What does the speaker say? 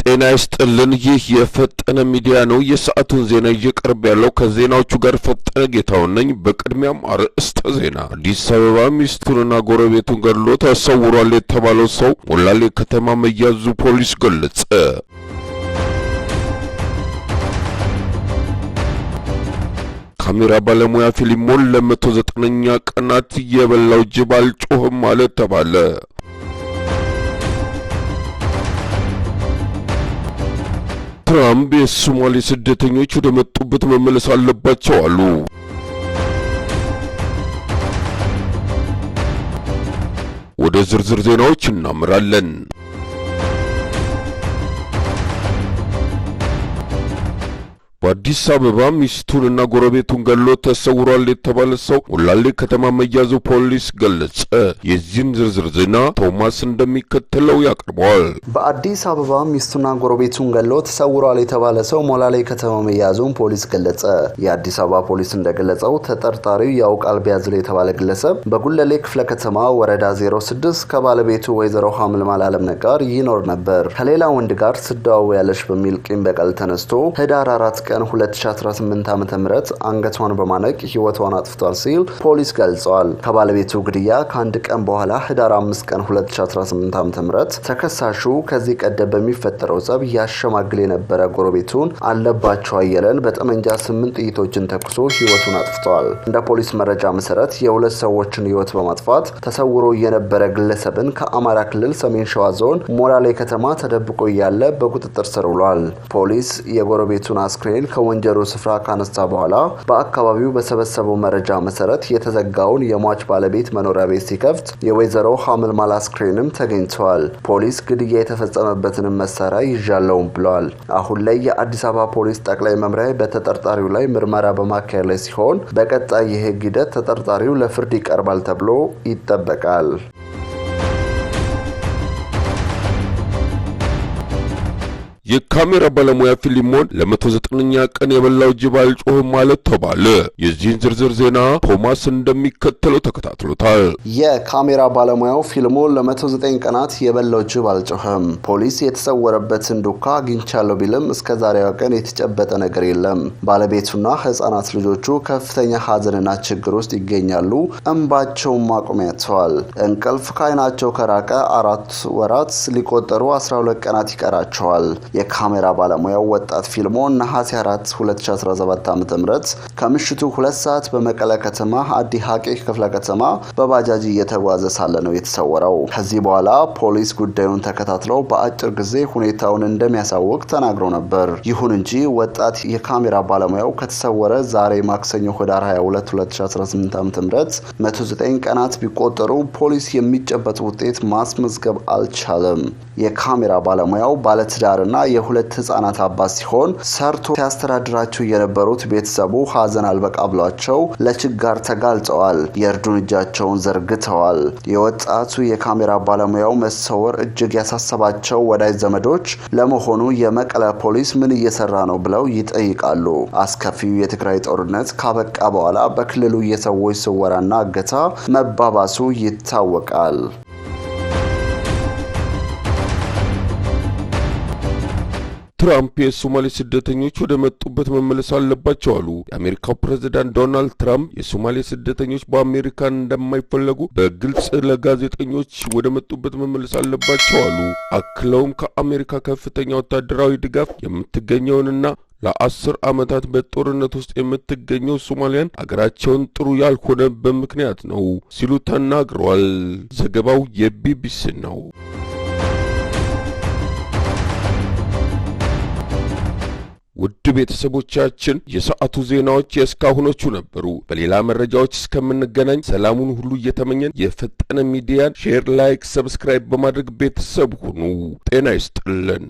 ጤና ይስጥልን ይህ የፈጠነ ሚዲያ ነው። የሰዓቱን ዜና እየቀርብ ያለው ከዜናዎቹ ጋር ፈጠነ ጌታው ነኝ። በቅድሚያም አርዕስተ ዜና። አዲስ አበባ ሚስቱንና ጎረቤቱን ገድሎ ተሰውሯል የተባለው ሰው ሞላሌ ከተማ መያዙ ፖሊስ ገለጸ። ካሜራ ባለሙያ ፊልሞን ለ190ኛ ቀናት የበላው ጅብ አልጮህም ማለት ተባለ። ትራምፕ የሶማሌ ስደተኞች ወደ መጡበት መመለስ አለባቸው አሉ። ወደ ዝርዝር ዜናዎች እናመራለን። በአዲስ አበባ ሚስቱንና ጎረቤቱን ገድሎ ተሰውሯል የተባለ ሰው ሞላሌ ከተማ መያዙ ፖሊስ ገለጸ። የዚህን ዝርዝር ዜና ቶማስ እንደሚከተለው ያቀርበዋል። በአዲስ አበባ ሚስቱና ጎረቤቱን ገድሎ ተሰውሯል የተባለ ሰው ሞላሌ ከተማ መያዙን ፖሊስ ገለጸ። የአዲስ አበባ ፖሊስ እንደገለጸው ተጠርጣሪው ያውቃል ቢያዝል የተባለ ግለሰብ በጉለሌ ክፍለ ከተማ ወረዳ 06 ከባለቤቱ ወይዘሮ ሐምልማል አለምነህ ጋር ይኖር ነበር። ከሌላ ወንድ ጋር ትደዋወያለሽ በሚል ቂም በቀል ተነስቶ ህዳር 4 ቀን 2018 ዓ.ም አንገቷን በማነቅ ህይወቷን አጥፍቷል ሲል ፖሊስ ገልጿል። ከባለቤቱ ግድያ ከአንድ ቀን በኋላ ህዳር 5 ቀን 2018 ዓ.ም ተከሳሹ ከዚህ ቀደም በሚፈጠረው ጸብ ያሸማግል የነበረ ጎረቤቱን አለባቸው አየለን በጠመንጃ 8 ጥይቶችን ተኩሶ ህይወቱን አጥፍቷል። እንደ ፖሊስ መረጃ መሰረት የሁለት ሰዎችን ህይወት በማጥፋት ተሰውሮ የነበረ ግለሰብን ከአማራ ክልል ሰሜን ሸዋ ዞን ሞላሌ ከተማ ተደብቆ ያለ በቁጥጥር ስር ውሏል። ፖሊስ የጎረቤቱን አስክሬን ከወንጀሉ ስፍራ ካነሳ በኋላ በአካባቢው በሰበሰበው መረጃ መሰረት የተዘጋውን የሟች ባለቤት መኖሪያ ቤት ሲከፍት የወይዘሮ ሐምልማል አስክሬንም ተገኝቷል። ፖሊስ ግድያ የተፈጸመበትን መሳሪያ ይዣለውም ብሏል። አሁን ላይ የአዲስ አበባ ፖሊስ ጠቅላይ መምሪያ በተጠርጣሪው ላይ ምርመራ በማካሄድ ላይ ሲሆን በቀጣይ የህግ ሂደት ተጠርጣሪው ለፍርድ ይቀርባል ተብሎ ይጠበቃል። የካሜራ ባለሙያ ፊልሞን ለ190ኛ ቀን የበላው ጅብ አልጮህም ማለት ተባለ። የዚህን ዝርዝር ዜና ቶማስ እንደሚከተለው ተከታትሎታል። የካሜራ ባለሙያው ፊልሙን ለ109 ቀናት የበላው ጅብ አልጮህም። ፖሊስ የተሰወረበትን ዱካ አግኝቻለሁ ቢልም እስከ ዛሬዋ ቀን የተጨበጠ ነገር የለም። ባለቤቱና ህፃናት ልጆቹ ከፍተኛ ሀዘንና ችግር ውስጥ ይገኛሉ። እንባቸውን ማቆሚያ ያጥተዋል። እንቅልፍ ከዓይናቸው ከራቀ 4 ወራት ሊቆጠሩ 12 ቀናት ይቀራቸዋል። የካሜራ ባለሙያው ወጣት ፊልሞን ነሐሴ 4 2017 ዓ.ም ከምሽቱ 2 ሰዓት በመቀለ ከተማ አዲ ሐቂ ክፍለ ከተማ በባጃጅ እየተጓዘ ሳለ ነው የተሰወረው። ከዚህ በኋላ ፖሊስ ጉዳዩን ተከታትለው በአጭር ጊዜ ሁኔታውን እንደሚያሳውቅ ተናግሮ ነበር። ይሁን እንጂ ወጣት የካሜራ ባለሙያው ከተሰወረ ዛሬ ማክሰኞ ህዳር 22 2018 ዓ.ም 109 ቀናት ቢቆጠሩ ፖሊስ የሚጨበጥ ውጤት ማስመዝገብ አልቻለም። የካሜራ ባለሙያው ባለትዳርና የሁለት ህፃናት አባት ሲሆን ሰርቶ ሲያስተዳድራቸው የነበሩት ቤተሰቡ ሀዘን አልበቃ ብሏቸው ለችጋር ተጋልጠዋል። የእርዱን እጃቸውን ዘርግተዋል። የወጣቱ የካሜራ ባለሙያው መሰወር እጅግ ያሳሰባቸው ወዳጅ ዘመዶች ለመሆኑ የመቀለ ፖሊስ ምን እየሰራ ነው ብለው ይጠይቃሉ። አስከፊው የትግራይ ጦርነት ካበቃ በኋላ በክልሉ የሰዎች ስወራና እገታ መባባሱ ይታወቃል። ትራምፕ የሶማሌ ስደተኞች ወደ መጡበት መመለስ አለባቸው አሉ። የአሜሪካው ፕሬዝዳንት ዶናልድ ትራምፕ የሶማሌ ስደተኞች በአሜሪካ እንደማይፈለጉ በግልጽ ለጋዜጠኞች ወደ መጡበት መመለስ አለባቸው አሉ። አክለውም ከአሜሪካ ከፍተኛ ወታደራዊ ድጋፍ የምትገኘውንና ለ10 ዓመታት በጦርነት ውስጥ የምትገኘው ሶማሊያን አገራቸውን ጥሩ ያልሆነ በምክንያት ነው ሲሉ ተናግረዋል። ዘገባው የቢቢሲ ነው። ውድ ቤተሰቦቻችን የሰዓቱ ዜናዎች የእስካሁኖቹ ነበሩ። በሌላ መረጃዎች እስከምንገናኝ ሰላሙን ሁሉ እየተመኘን የፈጠነ ሚዲያን ሼር፣ ላይክ፣ ሰብስክራይብ በማድረግ ቤተሰብ ሁኑ። ጤና ይስጥልን።